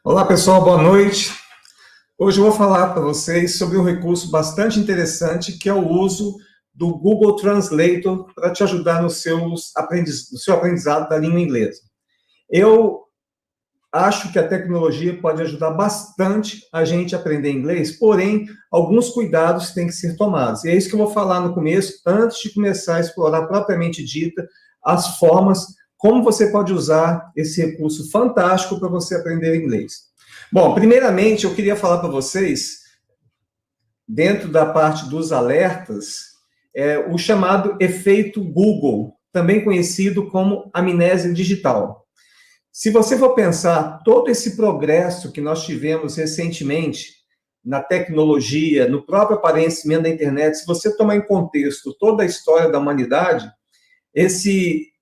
Olá, pessoal, boa noite. Hoje eu vou falar para vocês sobre um recurso bastante interessante, que é o uso do Google Translator para te ajudar no seu aprendizado da língua inglesa. Eu acho que a tecnologia pode ajudar bastante a gente a aprender inglês, porém, alguns cuidados têm que ser tomados. E é isso que eu vou falar no começo, antes de começar a explorar propriamente dita as formas como você pode usar esse recurso fantástico para você aprender inglês. Bom, primeiramente, eu queria falar para vocês, dentro da parte dos alertas, o chamado efeito Google, também conhecido como amnésia digital. Se você for pensar todo esse progresso que nós tivemos recentemente na tecnologia, no próprio aparecimento da internet, se você tomar em contexto toda a história da humanidade,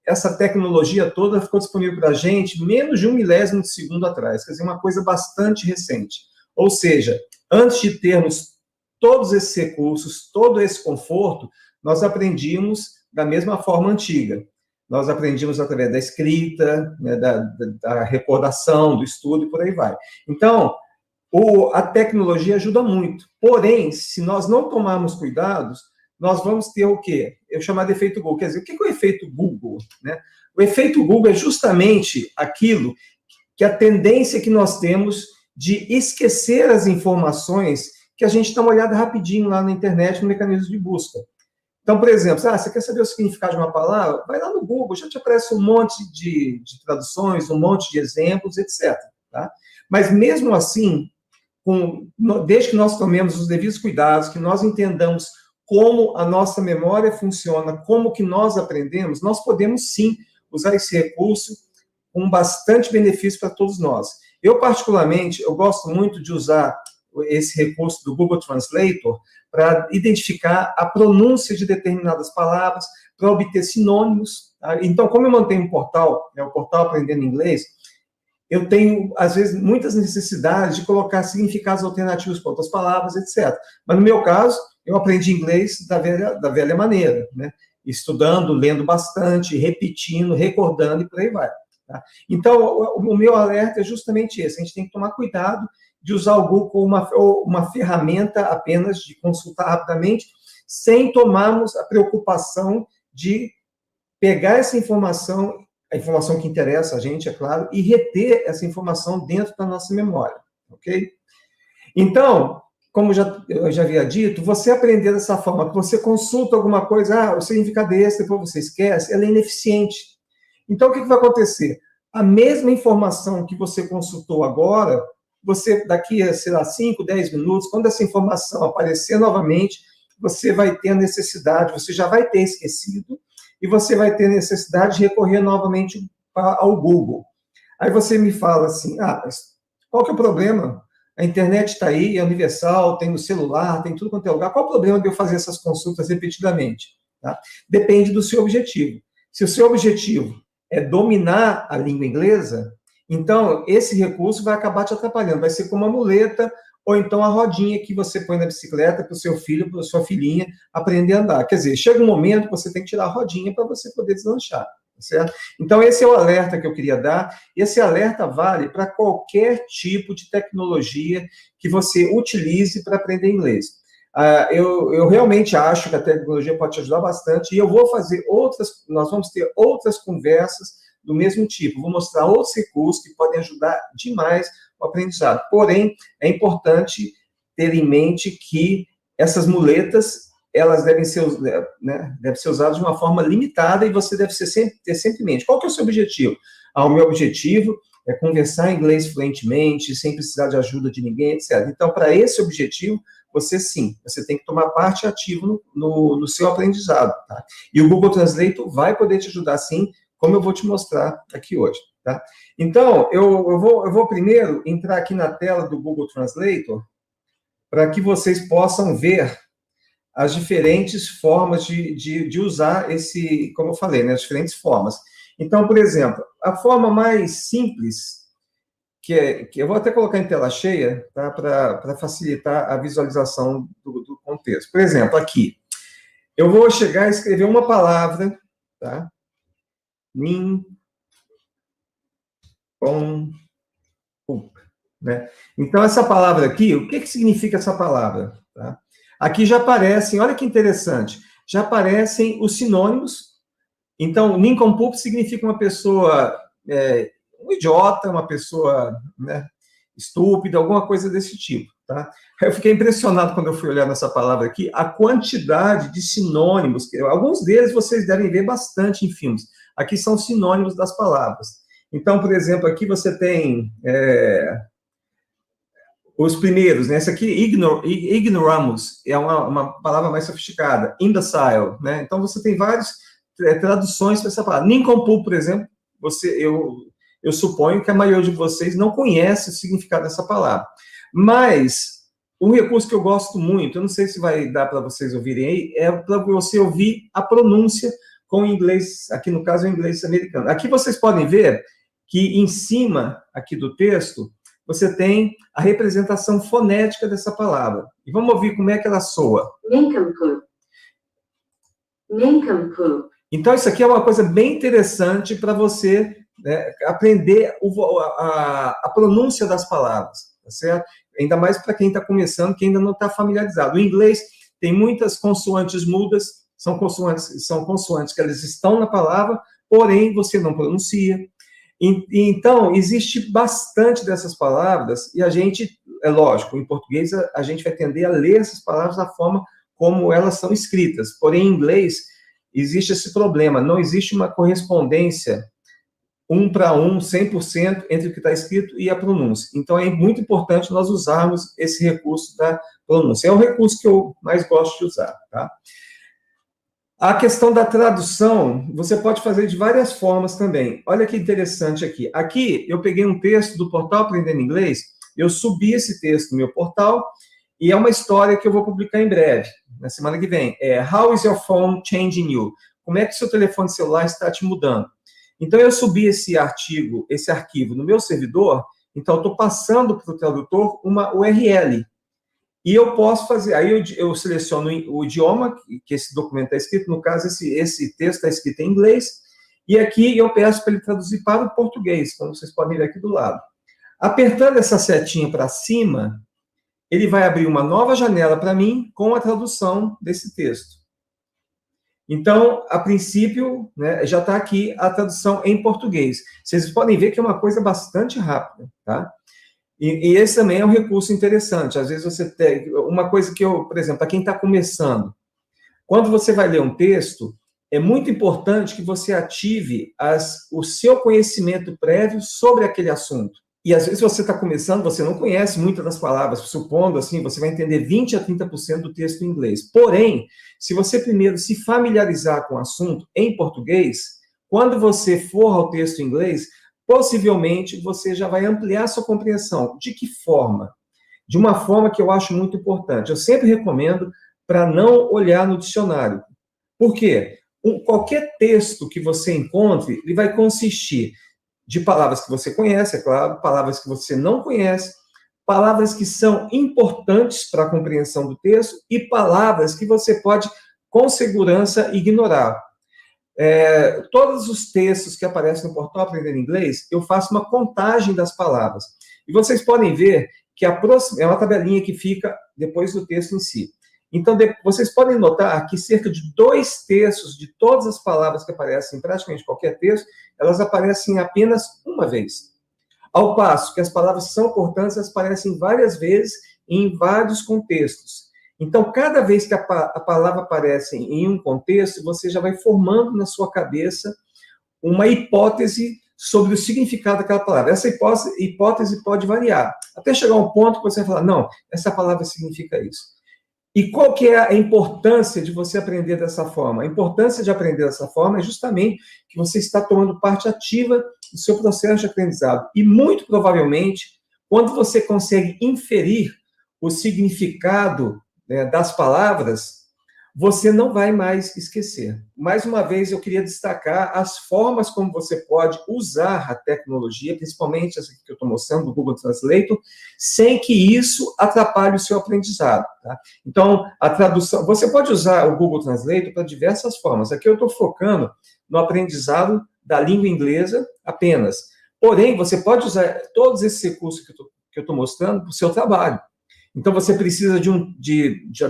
essa tecnologia toda ficou disponível para a gente menos de 1 milésimo de segundo atrás, quer dizer, uma coisa bastante recente. Ou seja, antes de termos todos esses recursos, todo esse conforto, nós aprendíamos da mesma forma antiga. Nós aprendíamos através da escrita, né, da recordação, do estudo e por aí vai. Então, a tecnologia ajuda muito. Porém, se nós não tomarmos cuidados, nós vamos ter o quê? Eu chamo de efeito Google. Quer dizer, o que é o efeito Google? Né? O efeito Google é justamente aquilo que a tendência que nós temos de esquecer as informações que a gente dá uma olhada rapidinho lá na internet, no mecanismo de busca. Então, por exemplo, você quer saber o significado de uma palavra? Vai lá no Google, já te aparece um monte de traduções, um monte de exemplos, etc. Tá? Mas, mesmo assim, desde que nós tomemos os devidos cuidados, que nós entendamos como a nossa memória funciona, como que nós aprendemos, nós podemos, sim, usar esse recurso com bastante benefício para todos nós. Eu, particularmente, eu gosto muito de usar esse recurso do Google Translator para identificar a pronúncia de determinadas palavras, para obter sinônimos. Tá? Então, como eu mantenho um portal, o portal Aprendendo Inglês, eu tenho, às vezes, muitas necessidades de colocar significados alternativos para outras palavras, etc. Mas, no meu caso, eu aprendi inglês da velha maneira, né? Estudando, lendo bastante, repetindo, recordando e por aí vai. Tá? Então, o meu alerta é justamente esse. A gente tem que tomar cuidado de usar o Google como uma ferramenta apenas de consultar rapidamente, sem tomarmos a preocupação de pegar essa informação, a informação que interessa a gente, é claro, e reter essa informação dentro da nossa memória, ok? Então, como eu já havia dito, você aprender dessa forma, que você consulta alguma coisa, o significado é esse, depois você esquece, ela é ineficiente. Então, o que vai acontecer? A mesma informação que você consultou agora, você, daqui a, sei lá, 5, 10 minutos, quando essa informação aparecer novamente, você vai ter a necessidade, você já vai ter esquecido, e você vai ter necessidade de recorrer novamente ao Google. Aí você me fala assim, mas qual que é o problema? A internet está aí, é universal, tem no celular, tem tudo quanto é lugar. Qual o problema de eu fazer essas consultas repetidamente? Tá? Depende do seu objetivo. Se o seu objetivo é dominar a língua inglesa, então esse recurso vai acabar te atrapalhando. Vai ser como uma muleta ou então a rodinha que você põe na bicicleta para o seu filho, para a sua filhinha aprender a andar. Quer dizer, chega um momento que você tem que tirar a rodinha para você poder deslanchar. Certo? Então, esse é o alerta que eu queria dar. Esse alerta vale para qualquer tipo de tecnologia que você utilize para aprender inglês. Eu realmente acho que a tecnologia pode te ajudar bastante, e eu vou fazer nós vamos ter outras conversas do mesmo tipo. Vou mostrar outros recursos que podem ajudar demais o aprendizado. Porém, é importante ter em mente que essas muletas elas devem ser usadas de uma forma limitada, e você deve ter sempre em mente. Qual que é o seu objetivo? O meu objetivo é conversar inglês fluentemente, sem precisar de ajuda de ninguém, etc. Então, para esse objetivo, você tem que tomar parte ativa no seu aprendizado. Tá? E o Google Translator vai poder te ajudar, sim, como eu vou te mostrar aqui hoje. Tá? Então, eu vou primeiro entrar aqui na tela do Google Translator, para que vocês possam ver as diferentes formas de usar como eu falei, né, as diferentes formas. Então, por exemplo, a forma mais simples, que eu vou até colocar em tela cheia, tá, para facilitar a visualização do contexto. Por exemplo, aqui, eu vou chegar a escrever uma palavra, tá? Nin, com, up. né? Então, essa palavra aqui, o que significa essa palavra? Tá? Aqui já aparecem, olha que interessante, já aparecem os sinônimos. Então, nincompoop significa uma pessoa, um idiota, uma pessoa, né, estúpida, alguma coisa desse tipo, tá? Eu fiquei impressionado quando eu fui olhar nessa palavra aqui, a quantidade de sinônimos, alguns deles vocês devem ver bastante em filmes. Aqui são sinônimos das palavras. Então, por exemplo, aqui você tem os primeiros, né? Esse aqui, ignoramus, é uma palavra mais sofisticada. Imbecile, né? Então, você tem várias traduções para essa palavra. Nincompoop, por exemplo, eu suponho que a maioria de vocês não conhece o significado dessa palavra. Mas, um recurso que eu gosto muito, eu não sei se vai dar para vocês ouvirem aí, é para você ouvir a pronúncia com o inglês, aqui no caso é o inglês americano. Aqui vocês podem ver que em cima aqui do texto, você tem a representação fonética dessa palavra. E vamos ouvir como é que ela soa. Nincompoop. Nincompoop. Então, isso aqui é uma coisa bem interessante para você, né, aprender a pronúncia das palavras, tá certo? Ainda mais para quem está começando, que ainda não está familiarizado. O inglês tem muitas consoantes mudas, são consoantes que elas estão na palavra, porém você não pronuncia. Então, existe bastante dessas palavras, e a gente, é lógico, em português a gente vai tender a ler essas palavras da forma como elas são escritas. Porém, em inglês, existe esse problema, não existe uma correspondência 1 para 1, 100% entre o que está escrito e a pronúncia. Então, é muito importante nós usarmos esse recurso da pronúncia. É o recurso que eu mais gosto de usar, tá? A questão da tradução, você pode fazer de várias formas também. Olha que interessante aqui. Aqui, eu peguei um texto do portal Aprendendo Inglês, eu subi esse texto no meu portal, e é uma história que eu vou publicar em breve, na semana que vem. How is your phone changing you? Como é que seu telefone celular está te mudando? Então, eu subi esse arquivo no meu servidor, então eu estou passando para o tradutor uma URL. E eu posso fazer, aí eu seleciono o idioma que esse documento está escrito, no caso, esse texto está escrito em inglês, e aqui eu peço para ele traduzir para o português, como vocês podem ver aqui do lado. Apertando essa setinha para cima, ele vai abrir uma nova janela para mim com a tradução desse texto. Então, a princípio, né, já está aqui a tradução em português. Vocês podem ver que é uma coisa bastante rápida, tá? E esse também é um recurso interessante. Às vezes você tem uma coisa que por exemplo, para quem está começando, quando você vai ler um texto, é muito importante que você ative o seu conhecimento prévio sobre aquele assunto. E às vezes você está começando, você não conhece muitas das palavras, supondo assim, você vai entender 20 a 30% do texto em inglês. Porém, se você primeiro se familiarizar com o assunto em português, quando você for ao texto em inglês, possivelmente você já vai ampliar sua compreensão. De que forma? De uma forma que eu acho muito importante. Eu sempre recomendo para não olhar no dicionário. Por quê? Qualquer texto que você encontre, ele vai consistir de palavras que você conhece, é claro, palavras que você não conhece, palavras que são importantes para a compreensão do texto e palavras que você pode, com segurança, ignorar. Todos os textos que aparecem no portal Aprendendo Inglês, eu faço uma contagem das palavras. E vocês podem ver que é uma tabelinha que fica depois do texto em si. Então, vocês podem notar que cerca de 2/3 de todas as palavras que aparecem em praticamente qualquer texto, elas aparecem apenas uma vez. Ao passo que as palavras que são importantes, elas aparecem várias vezes em vários contextos. Então, cada vez que a palavra aparece em um contexto, você já vai formando na sua cabeça uma hipótese sobre o significado daquela palavra. Essa hipótese pode variar, até chegar a um ponto que você vai falar, não, essa palavra significa isso. E qual que é a importância de você aprender dessa forma? A importância de aprender dessa forma é justamente que você está tomando parte ativa do seu processo de aprendizado. E, muito provavelmente, quando você consegue inferir o significado, né, das palavras, você não vai mais esquecer. Mais uma vez, eu queria destacar as formas como você pode usar a tecnologia, principalmente essa que eu estou mostrando, do Google Translator, sem que isso atrapalhe o seu aprendizado. Tá? Então, a tradução... Você pode usar o Google Translator para diversas formas. Aqui eu estou focando no aprendizado da língua inglesa apenas. Porém, você pode usar todos esses recursos que eu estou que eu estou mostrando para o seu trabalho. Então, você precisa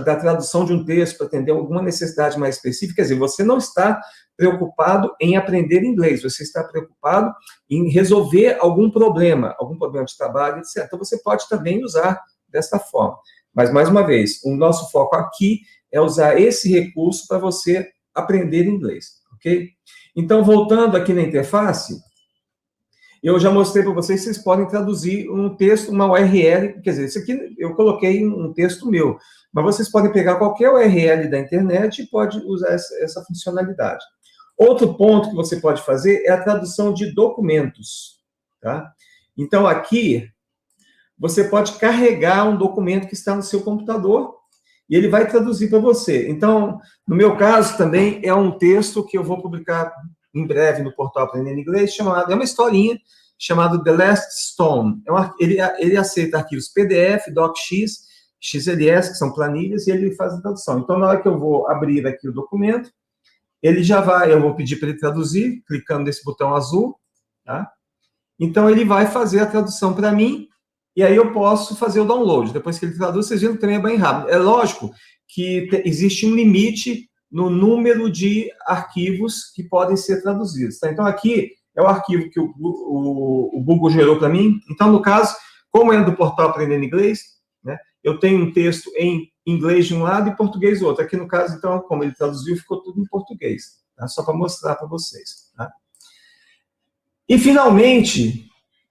da tradução de um texto para atender alguma necessidade mais específica. Quer dizer, você não está preocupado em aprender inglês, você está preocupado em resolver algum problema de trabalho, etc. Então, você pode também usar desta forma. Mas, mais uma vez, o nosso foco aqui é usar esse recurso para você aprender inglês, ok? Então, voltando aqui na interface, eu já mostrei para vocês, vocês podem traduzir um texto, uma URL, quer dizer, isso aqui eu coloquei um texto meu, mas vocês podem pegar qualquer URL da internet e pode usar essa funcionalidade. Outro ponto que você pode fazer é a tradução de documentos, tá? Então, aqui, você pode carregar um documento que está no seu computador e ele vai traduzir para você. Então, no meu caso, também é um texto que eu vou publicar em breve no portal Aprendendo Inglês, é uma historinha chamada The Last Stone. Ele aceita arquivos PDF, DocX, XLS, que são planilhas, e ele faz a tradução. Então, na hora que eu vou abrir aqui o documento, eu vou pedir para ele traduzir, clicando nesse botão azul, tá? Então, ele vai fazer a tradução para mim, e aí eu posso fazer o download. Depois que ele traduz, vocês viram que também é bem rápido. É lógico que existe um limite no número de arquivos que podem ser traduzidos, tá? Então, aqui é o arquivo que o Google gerou para mim. Então, no caso, como é do portal Aprendendo Inglês, né, eu tenho um texto em inglês de um lado e português do outro. Aqui, no caso, então, como ele traduziu, ficou tudo em português, tá? Só para mostrar para vocês, tá? E, finalmente,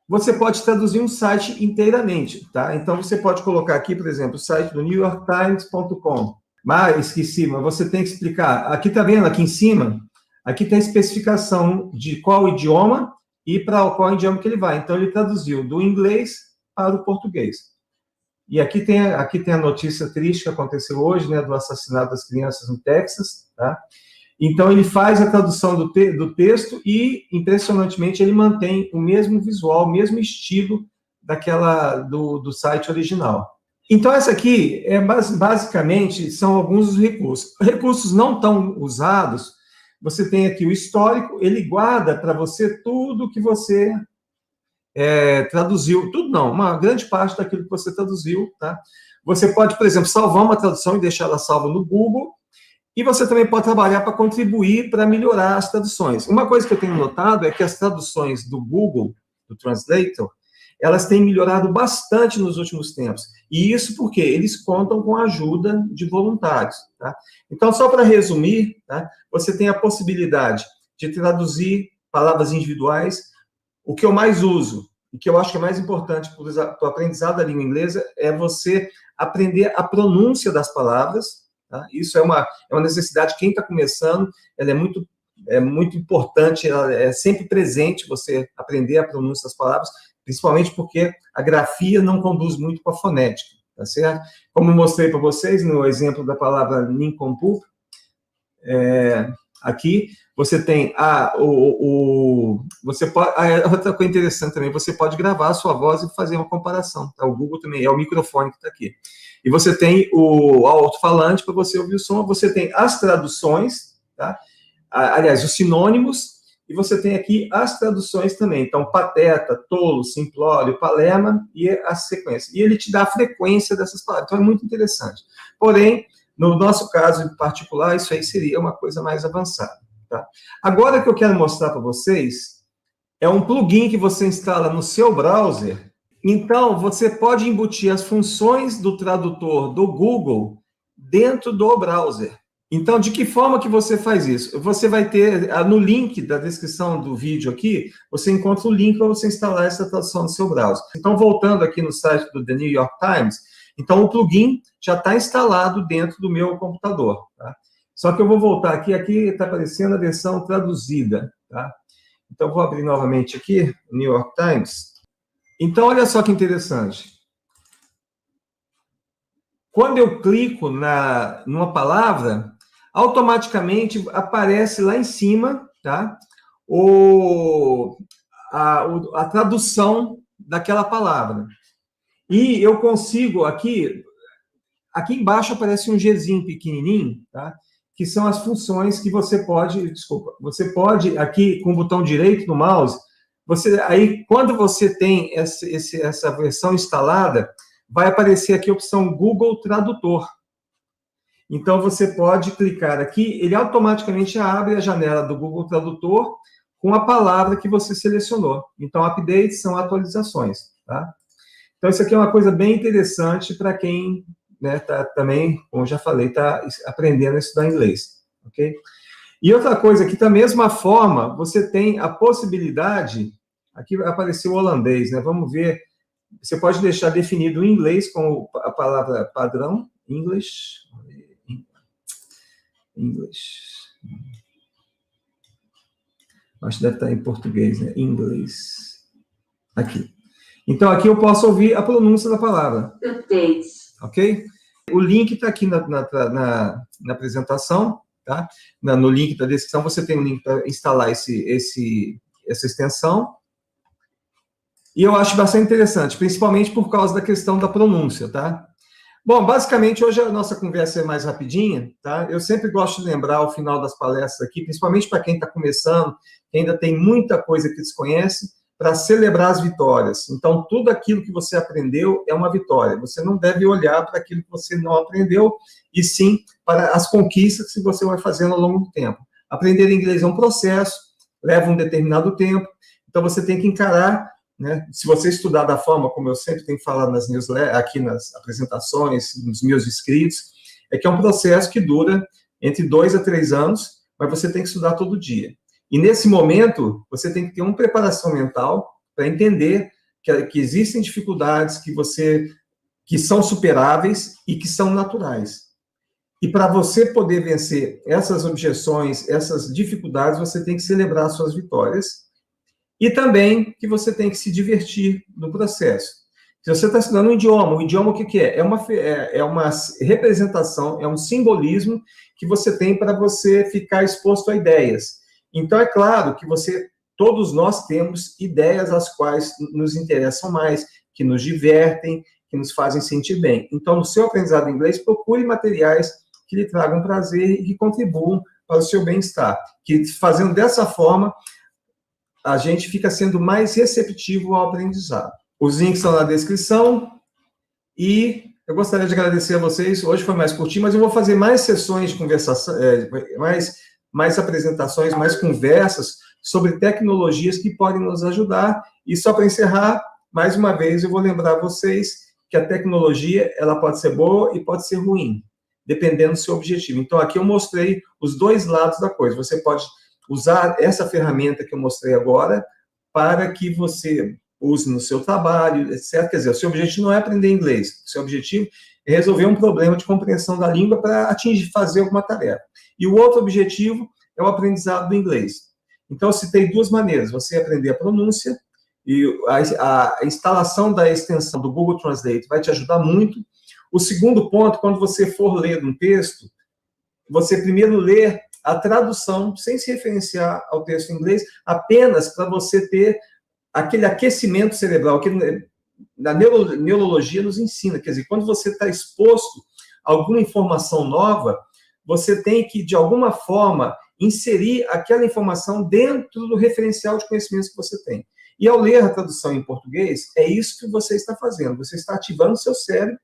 você pode traduzir um site inteiramente, tá? Então, você pode colocar aqui, por exemplo, o site do newyorktimes.com. Mas, esqueci, mas você tem que explicar. Aqui, tá vendo? Aqui em cima, aqui tem a especificação de qual idioma e para qual idioma que ele vai. Então, ele traduziu do inglês para o português. E aqui tem a notícia triste que aconteceu hoje, né, do assassinato das crianças no Texas, tá? Então, ele faz a tradução do texto e, impressionantemente, ele mantém o mesmo visual, o mesmo estilo do site original. Então, essa aqui, basicamente, são alguns dos recursos. Recursos não tão usados, você tem aqui o histórico, ele guarda para você tudo que você traduziu. Tudo não, uma grande parte daquilo que você traduziu, tá? Você pode, por exemplo, salvar uma tradução e deixar ela salva no Google, e você também pode trabalhar para contribuir para melhorar as traduções. Uma coisa que eu tenho notado é que as traduções do Google, do Translator, elas têm melhorado bastante nos últimos tempos. E isso porque eles contam com a ajuda de voluntários, tá? Então, só para resumir, tá? Você tem a possibilidade de traduzir palavras individuais. O que eu mais uso, e que eu acho que é mais importante para o aprendizado da língua inglesa, é você aprender a pronúncia das palavras, tá? Isso é uma necessidade, quem está começando, ela é muito importante, ela é sempre presente, você aprender a pronúncia das palavras, principalmente porque a grafia não conduz muito para a fonética, tá certo? Como eu mostrei para vocês no exemplo da palavra nincompoop, aqui você tem outra coisa interessante também, você pode gravar a sua voz e fazer uma comparação, tá? O Google também é o microfone que está aqui. E você tem o alto-falante para você ouvir o som, você tem as traduções, tá? Aliás, os sinônimos, e você tem aqui as traduções também. Então, pateta, tolo, simplório, palerma e a sequência. E ele te dá a frequência dessas palavras. Então, é muito interessante. Porém, no nosso caso em particular, isso aí seria uma coisa mais avançada, tá? Agora, o que eu quero mostrar para vocês é um plugin que você instala no seu browser. Então, você pode embutir as funções do tradutor do Google dentro do browser. Então, de que forma que você faz isso? Você vai ter, no link da descrição do vídeo aqui, você encontra o link para você instalar essa tradução no seu browser. Então, voltando aqui no site do The New York Times, então o plugin já está instalado dentro do meu computador, tá? Só que eu vou voltar aqui está aparecendo a versão traduzida, tá? Então, vou abrir novamente aqui, o New York Times. Então, olha só que interessante. Quando eu clico numa palavra, automaticamente aparece lá em cima, tá? A tradução daquela palavra. E eu consigo aqui embaixo aparece um Gzinho pequenininho, tá? Que são as funções que você pode aqui com o botão direito do mouse, Aí, quando você tem essa versão instalada, vai aparecer aqui a opção Google Tradutor. Então, você pode clicar aqui, ele automaticamente abre a janela do Google Tradutor com a palavra que você selecionou. Então, updates são atualizações, tá? Então, isso aqui é uma coisa bem interessante para quem, né, também, como já falei, está aprendendo a estudar inglês, ok? E outra coisa, que da mesma forma, você tem a possibilidade, aqui apareceu o holandês, né? Vamos ver, você pode deixar definido em inglês com a palavra padrão, English. Acho que deve estar em português, né? Inglês. Aqui. Então, aqui eu posso ouvir a pronúncia da palavra. Updates. Ok? O link está aqui na apresentação, tá? No link da descrição, você tem um link para instalar essa extensão. E eu acho bastante interessante, principalmente por causa da questão da pronúncia, tá? Bom, basicamente, hoje a nossa conversa é mais rapidinha, tá? Eu sempre gosto de lembrar ao final das palestras aqui, principalmente para quem está começando, que ainda tem muita coisa que desconhece, para celebrar as vitórias. Então, tudo aquilo que você aprendeu é uma vitória. Você não deve olhar para aquilo que você não aprendeu, e sim para as conquistas que você vai fazendo ao longo do tempo. Aprender inglês é um processo, leva um determinado tempo, então você tem que encarar, né? Se você estudar da forma, como eu sempre tenho falado nas newsletters, aqui nas apresentações, nos meus escritos, é que é um processo que dura entre 2 a 3 anos, mas você tem que estudar todo dia. E nesse momento, você tem que ter uma preparação mental para entender que existem dificuldades que são superáveis e que são naturais. E para você poder vencer essas objeções, essas dificuldades, você tem que celebrar as suas vitórias. E também que você tem que se divertir no processo. Se você está estudando um idioma, o idioma o que é? É uma representação, é um simbolismo que você tem para você ficar exposto a ideias. Então, é claro que todos nós temos ideias as quais nos interessam mais, que nos divertem, que nos fazem sentir bem. Então, no seu aprendizado em inglês, procure materiais que lhe tragam prazer e que contribuam para o seu bem-estar. Que fazendo dessa forma, a gente fica sendo mais receptivo ao aprendizado. Os links estão na descrição e eu gostaria de agradecer a vocês. Hoje foi mais curtinho, mas eu vou fazer mais sessões de conversação, mais apresentações, mais conversas sobre tecnologias que podem nos ajudar. E só para encerrar, mais uma vez, eu vou lembrar vocês que a tecnologia ela pode ser boa e pode ser ruim, dependendo do seu objetivo. Então, aqui eu mostrei os dois lados da coisa. Você pode usar essa ferramenta que eu mostrei agora para que você use no seu trabalho, etc. Quer dizer, o seu objetivo não é aprender inglês, o seu objetivo é resolver um problema de compreensão da língua para fazer alguma tarefa. E o outro objetivo é o aprendizado do inglês. Então, eu citei duas maneiras, você aprender a pronúncia, e a instalação da extensão do Google Translate vai te ajudar muito. O segundo ponto, quando você for ler um texto, você primeiro lê a tradução, sem se referenciar ao texto em inglês, apenas para você ter aquele aquecimento cerebral, que na neurologia nos ensina. Quer dizer, quando você está exposto a alguma informação nova, você tem que, de alguma forma, inserir aquela informação dentro do referencial de conhecimentos que você tem. E ao ler a tradução em português, é isso que você está fazendo. Você está ativando o seu cérebro,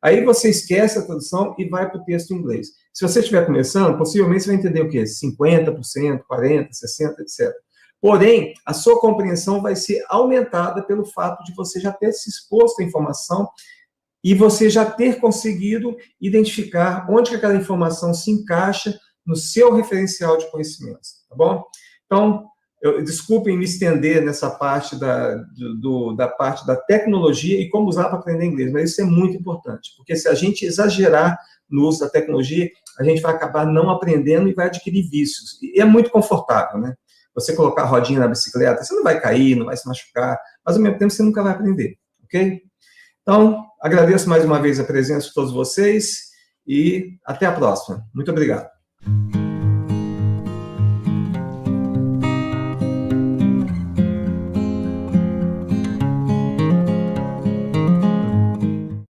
aí você esquece a tradução e vai para o texto em inglês. Se você estiver começando, possivelmente você vai entender o quê? 50%, 40%, 60%, etc. Porém, a sua compreensão vai ser aumentada pelo fato de você já ter se exposto à informação e você já ter conseguido identificar onde que aquela informação se encaixa no seu referencial de conhecimentos, tá bom? Então, desculpem me estender nessa parte da parte da tecnologia e como usar para aprender inglês, mas isso é muito importante, porque se a gente exagerar no uso da tecnologia, a gente vai acabar não aprendendo e vai adquirir vícios. E é muito confortável, né? Você colocar a rodinha na bicicleta, você não vai cair, não vai se machucar, mas ao mesmo tempo você nunca vai aprender, ok? Então, agradeço mais uma vez a presença de todos vocês e até a próxima. Muito obrigado.